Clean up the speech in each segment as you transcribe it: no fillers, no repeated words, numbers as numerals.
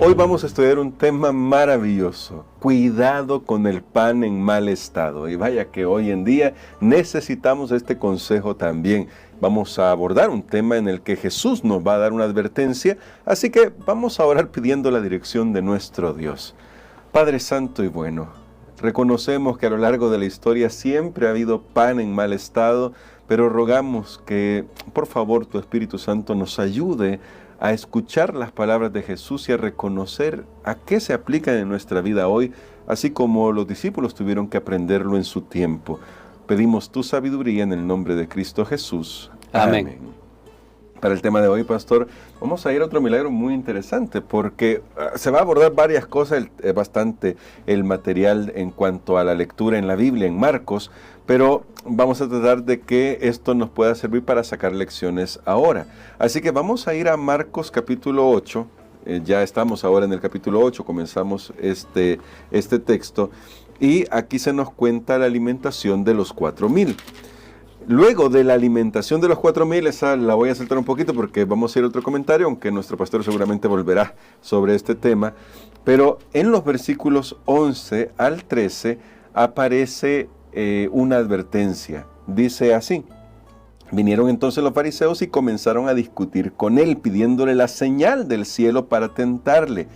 Hoy vamos a estudiar un tema maravilloso, cuidado con el pan en mal estado. Y vaya que hoy en día necesitamos este consejo también. Vamos a abordar un tema en el que Jesús nos va a dar una advertencia, así que vamos a orar pidiendo la dirección de nuestro Dios. Padre Santo y bueno, reconocemos que a lo largo de la historia siempre ha habido pan en mal estado, pero rogamos que por favor tu Espíritu Santo nos ayude a escuchar las palabras de Jesús y a reconocer a qué se aplican en nuestra vida hoy, así como los discípulos tuvieron que aprenderlo en su tiempo. Pedimos tu sabiduría en el nombre de Cristo Jesús. Amén. Para el tema de hoy, pastor, vamos a ir a otro milagro muy interesante porque se va a abordar varias cosas, bastante el material en cuanto a la lectura en la Biblia, en Marcos, pero vamos a tratar de que esto nos pueda servir para sacar lecciones ahora. Así que vamos a ir a Marcos capítulo 8, ya estamos ahora en el capítulo 8, comenzamos este texto, y aquí se nos cuenta la alimentación de los 4,000. Luego de la alimentación de los 4,000, esa la voy a saltar un poquito porque vamos a ir a otro comentario, aunque nuestro pastor seguramente volverá sobre este tema. Pero en los versículos 11 al 13 aparece una advertencia. Dice así: vinieron entonces los fariseos y comenzaron a discutir con él, pidiéndole la señal del cielo para tentarle.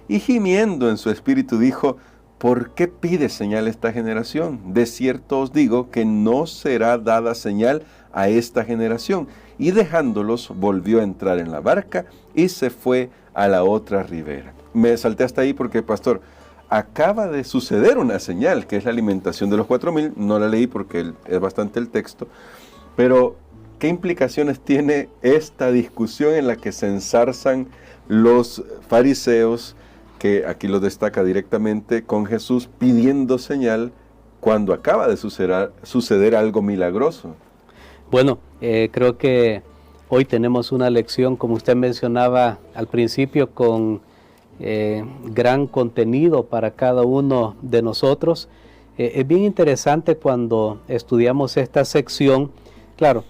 Y gimiendo en su espíritu dijo: ¿por qué pide señal esta generación? De cierto os digo que no será dada señal a esta generación. Y dejándolos, volvió a entrar en la barca y se fue a la otra ribera. Me salté hasta ahí porque, pastor, acaba de suceder una señal, que es la alimentación de los 4,000. No la leí porque es bastante el texto. Pero, ¿qué implicaciones tiene esta discusión en la que se ensarzan los fariseos, que aquí lo destaca directamente, con Jesús pidiendo señal cuando acaba de suceder algo milagroso? Bueno, creo que hoy tenemos una lección, como usted mencionaba al principio, con gran contenido para cada uno de nosotros. Es bien interesante cuando estudiamos esta sección. Claro,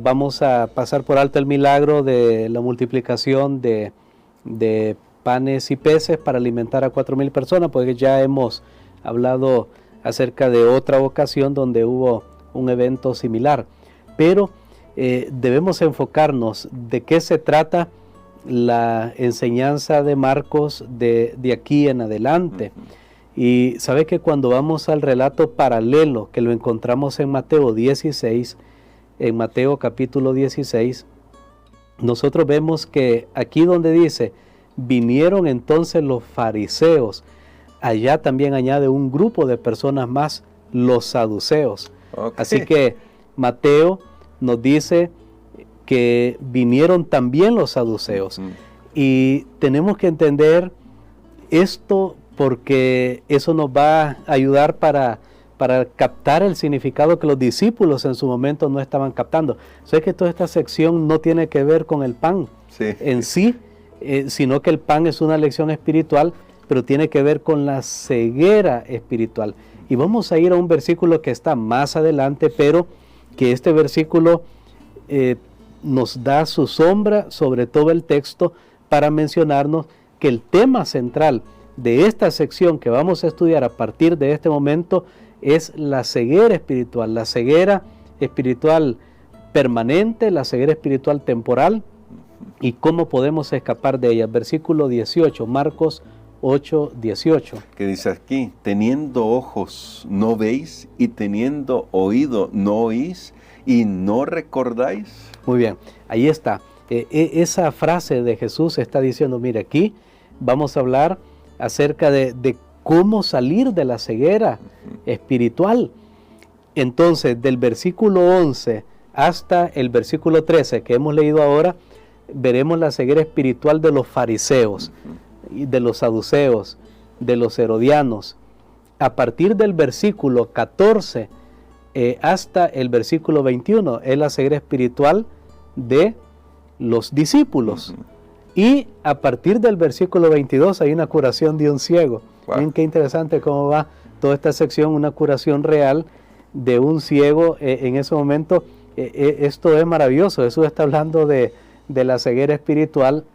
vamos a pasar por alto el milagro de la multiplicación de panes y peces para alimentar a 4,000 personas, porque ya hemos hablado acerca de otra ocasión donde hubo un evento similar. Pero debemos enfocarnos de qué se trata la enseñanza de Marcos de aquí en adelante. Y sabe que cuando vamos al relato paralelo, que lo encontramos en Mateo 16, en Mateo capítulo 16, nosotros vemos que aquí donde dice: vinieron entonces los fariseos, allá también añade un grupo de personas más, los saduceos. Okay. Así que Mateo nos dice que vinieron también los saduceos. Y tenemos que entender esto porque eso nos va a ayudar para captar el significado que los discípulos en su momento no estaban captando. Sé que toda esta sección no tiene que ver con el pan en sí, sino que el pan es una lección espiritual, pero tiene que ver con la ceguera espiritual. Y vamos a ir a un versículo que está más adelante, pero que este versículo nos da su sombra sobre todo el texto para mencionarnos que el tema central de esta sección que vamos a estudiar a partir de este momento es la ceguera espiritual permanente, la ceguera espiritual temporal, y cómo podemos escapar de ella. Versículo 18, Marcos 8, 18. Que dice aquí: teniendo ojos no veis, y teniendo oído no oís, y no recordáis. Muy bien, ahí está. Esa frase de Jesús está diciendo, mire, aquí vamos a hablar acerca de cómo salir de la ceguera espiritual. Entonces, del versículo 11 hasta el versículo 13 que hemos leído ahora, veremos la ceguera espiritual de los fariseos, de los saduceos, de los herodianos. A partir del versículo 14 hasta el versículo 21 es la ceguera espiritual de los discípulos. Y a partir del versículo 22 hay una curación de un ciego. Wow. Miren qué interesante cómo va toda esta sección, una curación real de un ciego en ese momento. Esto es maravilloso. Jesús está hablando de la ceguera espiritual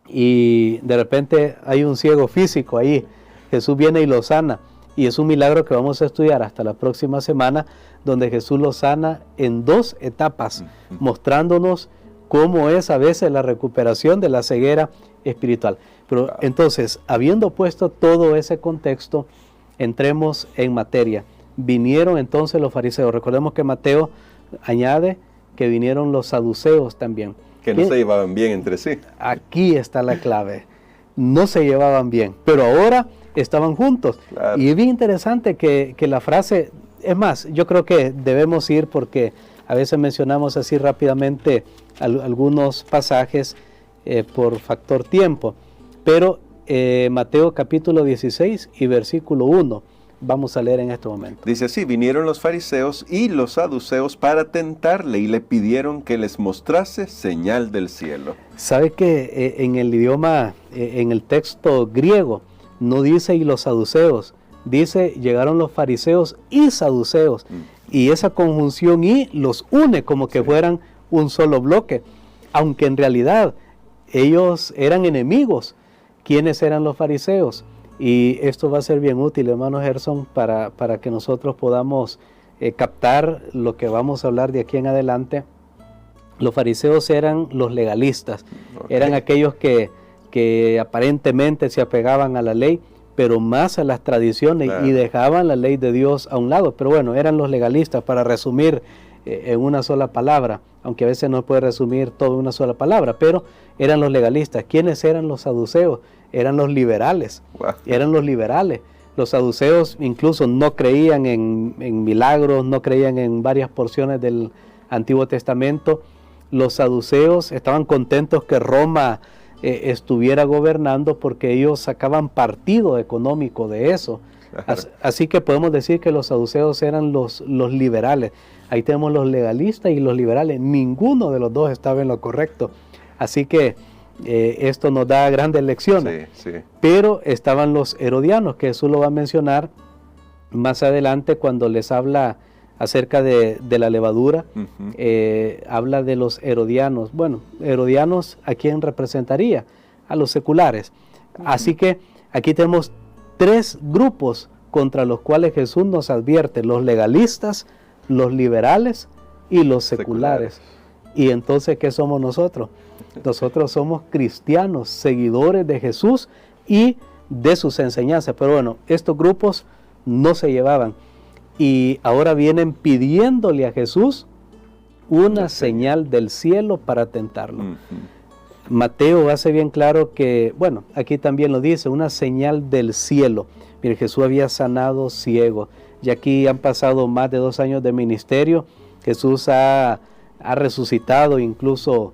y de repente hay un ciego físico ahí. Jesús viene y lo sana. Y es un milagro que vamos a estudiar hasta la próxima semana, donde Jesús lo sana en 2 etapas, mostrándonos cómo es a veces la recuperación de la ceguera espiritual. Pero entonces, habiendo puesto todo ese contexto, entremos en materia. Vinieron entonces los fariseos. Recordemos que Mateo añade que vinieron los saduceos también. Que no se llevaban bien entre sí. Aquí está la clave. No se llevaban bien, pero ahora estaban juntos. Claro. Y es bien interesante que la frase, es más, yo creo que debemos ir porque a veces mencionamos así rápidamente algunos pasajes por factor tiempo, pero Mateo capítulo 16 y versículo 1, vamos a leer en este momento. Dice así: vinieron los fariseos y los saduceos para tentarle y le pidieron que les mostrase señal del cielo. ¿Sabe que en el idioma, en el texto griego, no dice y los saduceos, dice llegaron los fariseos y saduceos, y esa conjunción y los une como que fueran un solo bloque, aunque en realidad ellos eran enemigos. ¿Quiénes eran los fariseos? Y esto va a ser bien útil, hermano Gerson, para que nosotros podamos captar lo que vamos a hablar de aquí en adelante. Los fariseos eran los legalistas, eran aquellos que aparentemente se apegaban a la ley, pero más a las tradiciones, y dejaban la ley de Dios a un lado. Pero bueno, eran los legalistas, para resumir en una sola palabra, aunque a veces no puede resumir todo en una sola palabra, pero eran los legalistas. ¿Quiénes eran los saduceos? Eran los liberales, eran los liberales. Los saduceos incluso no creían en milagros, no creían en varias porciones del Antiguo Testamento. Los saduceos estaban contentos que Roma estuviera gobernando porque ellos sacaban partido económico de eso. Claro. Así que podemos decir que los saduceos eran los liberales. Ahí tenemos los legalistas y los liberales. Ninguno de los dos estaba en lo correcto. Así que esto nos da grandes lecciones. Sí, sí. Pero estaban los herodianos, que Jesús lo va a mencionar más adelante cuando les habla acerca de la levadura. Habla de los herodianos. Bueno, herodianos, ¿a quién representaría? A los seculares. Así que aquí tenemos 3 grupos contra los cuales Jesús nos advierte: los legalistas, los liberales y los seculares. Y entonces, ¿qué somos nosotros? Nosotros somos cristianos, seguidores de Jesús y de sus enseñanzas. Pero bueno, estos grupos no se llevaban. Y ahora vienen pidiéndole a Jesús una señal del cielo para tentarlo. Mateo hace bien claro que, bueno, aquí también lo dice, una señal del cielo. Mire, Jesús había sanado ciegos. Y aquí han pasado más de 2 años de ministerio. Jesús ha resucitado incluso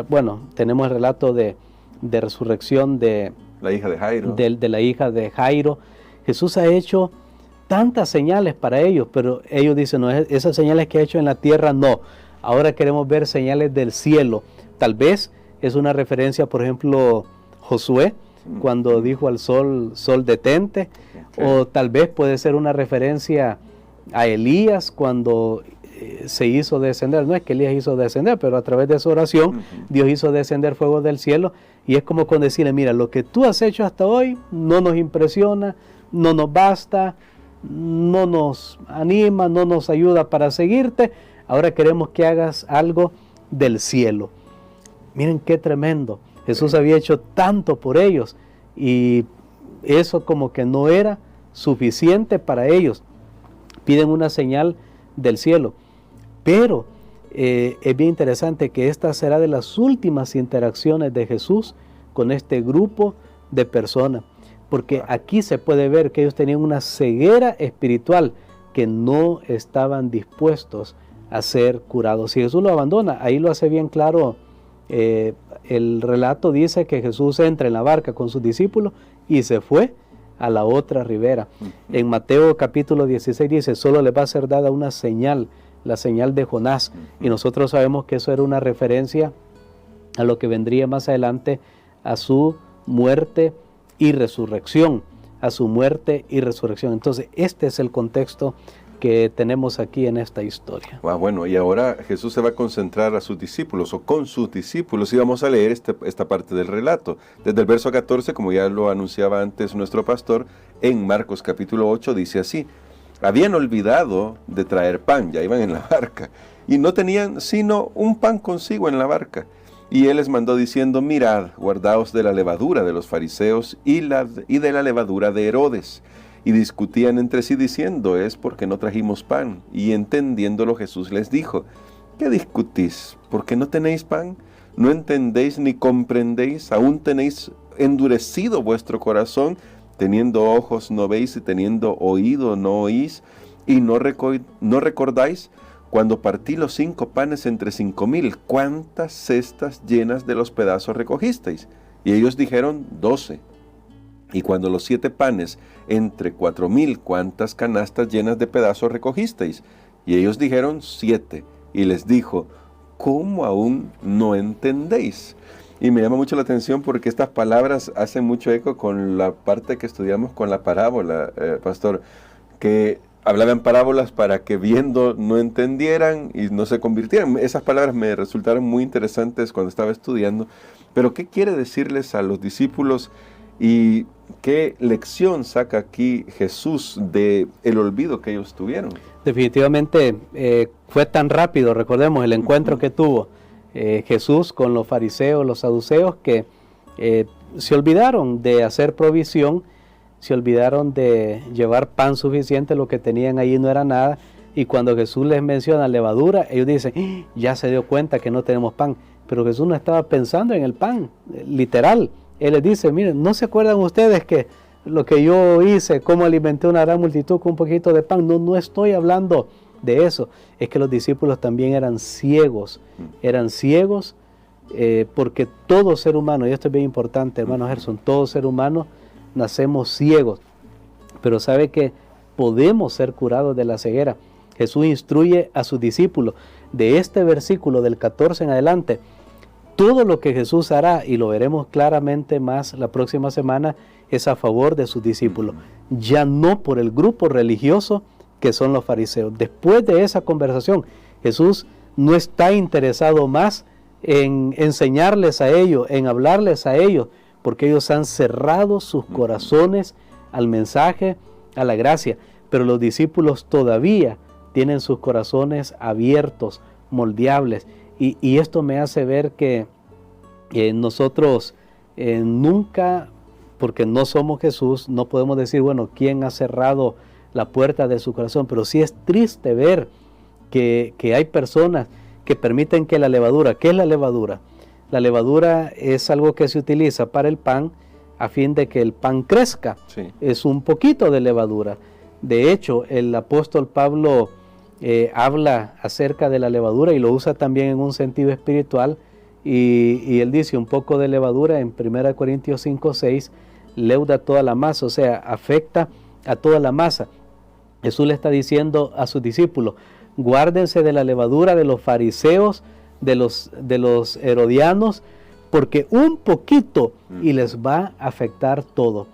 bueno, tenemos el relato de resurrección de la hija de Jairo. De la hija de Jairo. Jesús ha hecho tantas señales para ellos, pero ellos dicen, no, esas señales que ha hecho en la tierra, no. Ahora queremos ver señales del cielo. Tal vez es una referencia, por ejemplo, Josué, cuando dijo al sol detente, o tal vez puede ser una referencia a Elías cuando se hizo descender. No es que Elías hizo descender, pero a través de su oración Dios hizo descender fuego del cielo, y es como con decirle: mira, lo que tú has hecho hasta hoy no nos impresiona, no nos basta, no nos anima, no nos ayuda para seguirte. Ahora queremos que hagas algo del cielo. Miren qué tremendo. Jesús había hecho tanto por ellos, y eso como que no era suficiente para ellos. Piden una señal del cielo. Pero es bien interesante que esta será de las últimas interacciones de Jesús con este grupo de personas. Porque aquí se puede ver que ellos tenían una ceguera espiritual, que no estaban dispuestos a ser curados. Si Jesús lo abandona, ahí lo hace bien claro. El relato dice que Jesús entra en la barca con sus discípulos y se fue a la otra ribera. En Mateo capítulo 16 dice: solo les va a ser dada una señal, la señal de Jonás. Y nosotros sabemos que eso era una referencia a lo que vendría más adelante, a su muerte y resurrección, a su muerte y resurrección. Entonces, este es el contexto que tenemos aquí en esta historia. Bueno, y ahora Jesús se va a concentrar a sus discípulos o con sus discípulos y vamos a leer esta parte del relato. Desde el verso 14, como ya lo anunciaba antes nuestro pastor, en Marcos capítulo 8 dice así: habían olvidado de traer pan, ya iban en la barca, y no tenían sino un pan consigo en la barca. Y él les mandó diciendo: mirad, guardaos de la levadura de los fariseos y de la levadura de Herodes. Y discutían entre sí diciendo: es porque no trajimos pan. Y entendiéndolo Jesús les dijo: ¿qué discutís? ¿Porque no tenéis pan? ¿No entendéis ni comprendéis? ¿Aún tenéis endurecido vuestro corazón? Teniendo ojos no veis y teniendo oído no oís. ¿Y no recordáis cuando partí los 5 panes entre 5,000? ¿Cuántas cestas llenas de los pedazos recogisteis? Y ellos dijeron: 12. Y cuando los 7 panes entre 4,000, ¿cuántas canastas llenas de pedazos recogisteis? Y ellos dijeron: 7. Y les dijo: ¿cómo aún no entendéis? Y me llama mucho la atención porque estas palabras hacen mucho eco con la parte que estudiamos con la parábola, pastor, que hablaban parábolas para que viendo no entendieran y no se convirtieran. Esas palabras me resultaron muy interesantes cuando estaba estudiando. Pero ¿qué quiere decirles a los discípulos y qué lección saca aquí Jesús de el olvido que ellos tuvieron? Definitivamente fue tan rápido, recordemos el encuentro que tuvo Jesús con los fariseos, los saduceos, que se olvidaron de hacer provisión, se olvidaron de llevar pan suficiente, lo que tenían ahí no era nada, y cuando Jesús les menciona levadura, ellos dicen: ya se dio cuenta que no tenemos pan, pero Jesús no estaba pensando en el pan, literal. Él les dice: miren, ¿no se acuerdan ustedes que lo que yo hice, cómo alimenté una gran multitud con un poquito de pan? No estoy hablando de eso. Es que los discípulos también eran ciegos porque todo ser humano, y esto es bien importante, hermano Gerson, todo ser humano nacemos ciegos, pero sabe que podemos ser curados de la ceguera. Jesús instruye a sus discípulos de este versículo del 14 en adelante. Todo lo que Jesús hará, y lo veremos claramente más la próxima semana, es a favor de sus discípulos, ya no por el grupo religioso que son los fariseos. Después de esa conversación, Jesús no está interesado más en enseñarles a ellos, en hablarles a ellos, porque ellos han cerrado sus corazones al mensaje, a la gracia. Pero los discípulos todavía tienen sus corazones abiertos, moldeables. Y esto me hace ver que nosotros nunca, porque no somos Jesús, no podemos decir, bueno, ¿quién ha cerrado la puerta de su corazón? Pero sí es triste ver que hay personas que permiten que la levadura, ¿qué es la levadura? La levadura es algo que se utiliza para el pan a fin de que el pan crezca. Sí. Es un poquito de levadura. De hecho, el apóstol Pablo habla acerca de la levadura y lo usa también en un sentido espiritual, y él dice: un poco de levadura en 1 Corintios 5:6 leuda toda la masa, o sea, afecta a toda la masa. Jesús le está diciendo a sus discípulos: guárdense de la levadura de los fariseos, de los herodianos, porque un poquito y les va a afectar todo.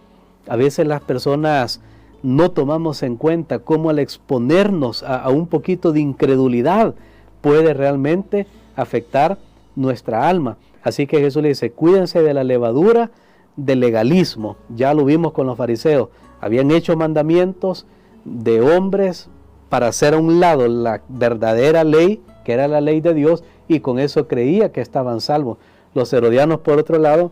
A veces las personas no tomamos en cuenta cómo al exponernos a un poquito de incredulidad puede realmente afectar nuestra alma. Así que Jesús le dice: cuídense de la levadura del legalismo. Ya lo vimos con los fariseos. Habían hecho mandamientos de hombres para hacer a un lado la verdadera ley, que era la ley de Dios, y con eso creía que estaban salvos. Los herodianos, por otro lado,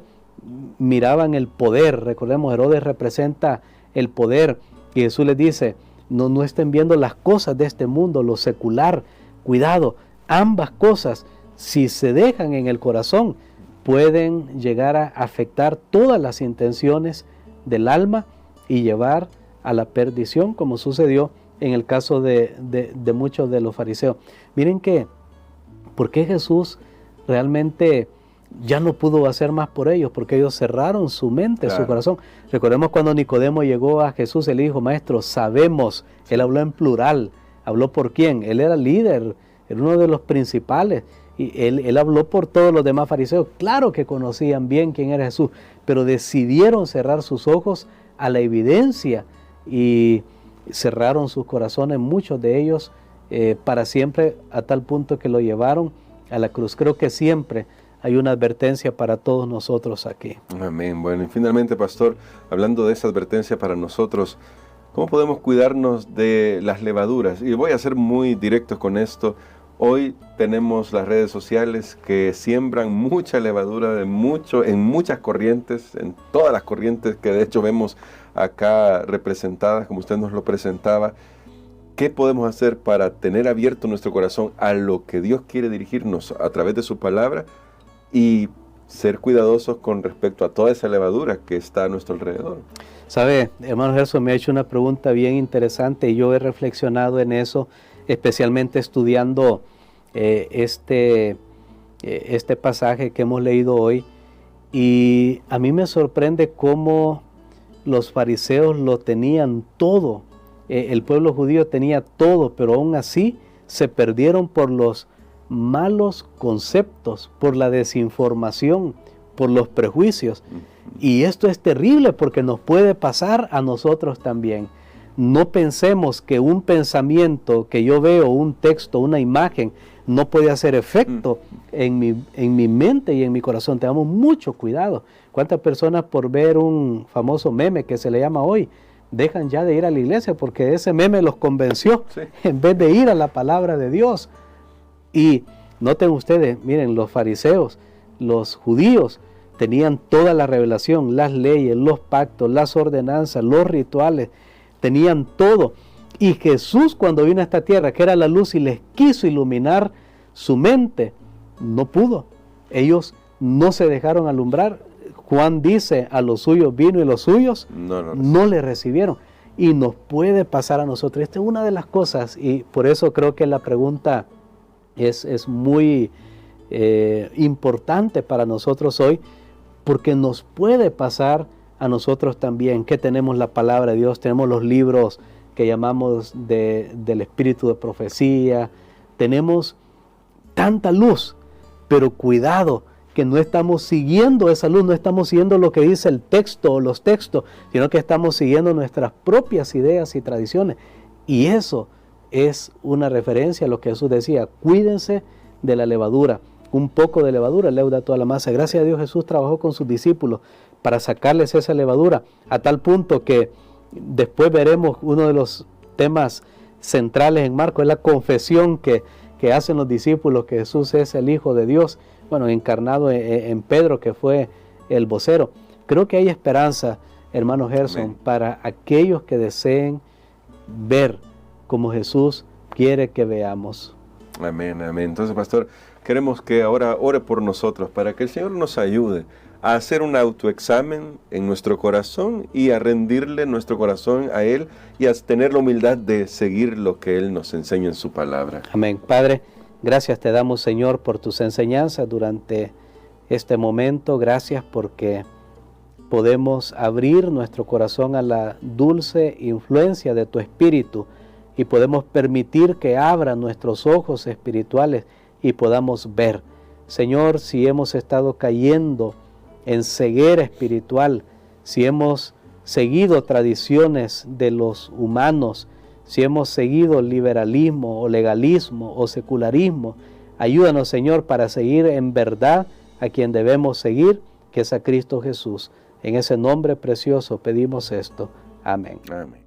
miraban el poder. Recordemos, Herodes representa el poder. Y Jesús les dice: no estén viendo las cosas de este mundo, lo secular. Cuidado, ambas cosas, si se dejan en el corazón, pueden llegar a afectar todas las intenciones del alma y llevar a la perdición, como sucedió en el caso de muchos de los fariseos. Miren que, ¿por qué Jesús realmente ya no pudo hacer más por ellos? Porque ellos cerraron su mente, claro, su corazón. Recordemos cuando Nicodemo llegó a Jesús, él dijo: maestro, sabemos. Él habló en plural. ¿Habló por quién? Él era líder, era uno de los principales. Y él habló por todos los demás fariseos. Claro que conocían bien quién era Jesús, pero decidieron cerrar sus ojos a la evidencia. Y cerraron sus corazones, muchos de ellos para siempre, a tal punto que lo llevaron a la cruz. Creo que siempre hay una advertencia para todos nosotros aquí. Amén. Bueno, y finalmente, pastor, hablando de esa advertencia para nosotros, ¿cómo podemos cuidarnos de las levaduras? Y voy a ser muy directo con esto. Hoy tenemos las redes sociales que siembran mucha levadura en muchas corrientes, en todas las corrientes que de hecho vemos acá representadas, como usted nos lo presentaba. ¿Qué podemos hacer para tener abierto nuestro corazón a lo que Dios quiere dirigirnos a través de su palabra y ser cuidadosos con respecto a toda esa levadura que está a nuestro alrededor? Sabe, hermano Gerson, me ha hecho una pregunta bien interesante y yo he reflexionado en eso, especialmente estudiando este pasaje que hemos leído hoy, y a mí me sorprende cómo los fariseos lo tenían todo, el pueblo judío tenía todo, pero aún así se perdieron por los malos conceptos, por la desinformación, por los prejuicios. Y esto es terrible porque nos puede pasar a nosotros también. No pensemos que un pensamiento que yo veo, un texto, una imagen, no puede hacer efecto en mi mente y en mi corazón. Tengamos mucho cuidado. ¿Cuántas personas por ver un famoso meme que se le llama hoy, dejan ya de ir a la iglesia porque ese meme los convenció, sí, en vez de ir a la palabra de Dios? Y noten ustedes, miren, los fariseos, los judíos, tenían toda la revelación, las leyes, los pactos, las ordenanzas, los rituales, tenían todo. Y Jesús, cuando vino a esta tierra, que era la luz, y les quiso iluminar su mente, no pudo. Ellos no se dejaron alumbrar. Juan dice, a los suyos vino y los suyos no le recibieron. Y nos puede pasar a nosotros. Esta es una de las cosas, y por eso creo que la pregunta es muy importante para nosotros hoy, porque nos puede pasar a nosotros también, que tenemos la palabra de Dios, tenemos los libros que llamamos del espíritu de profecía, tenemos tanta luz, pero cuidado, que no estamos siguiendo esa luz, no estamos siguiendo lo que dice el texto o los textos, sino que estamos siguiendo nuestras propias ideas y tradiciones. Y eso es una referencia a lo que Jesús decía: cuídense de la levadura. Un poco de levadura leuda toda la masa. Gracias a Dios, Jesús trabajó con sus discípulos para sacarles esa levadura, a tal punto que después veremos uno de los temas centrales en Marcos, es la confesión que hacen los discípulos que Jesús es el Hijo de Dios, bueno, encarnado en Pedro, que fue el vocero. Creo que hay esperanza, hermano Gerson, amén, para aquellos que deseen ver como Jesús quiere que veamos. Amén, amén. Entonces, pastor, queremos que ahora ore por nosotros para que el Señor nos ayude a hacer un autoexamen en nuestro corazón y a rendirle nuestro corazón a Él y a tener la humildad de seguir lo que Él nos enseña en su palabra. Amén. Padre, gracias te damos, Señor, por tus enseñanzas durante este momento. Gracias porque podemos abrir nuestro corazón a la dulce influencia de tu Espíritu y podemos permitir que abra nuestros ojos espirituales y podamos ver. Señor, si hemos estado cayendo en ceguera espiritual, si hemos seguido tradiciones de los humanos, si hemos seguido liberalismo o legalismo o secularismo, ayúdanos, Señor, para seguir en verdad a quien debemos seguir, que es a Cristo Jesús. En ese nombre precioso pedimos esto. Amén. Amén.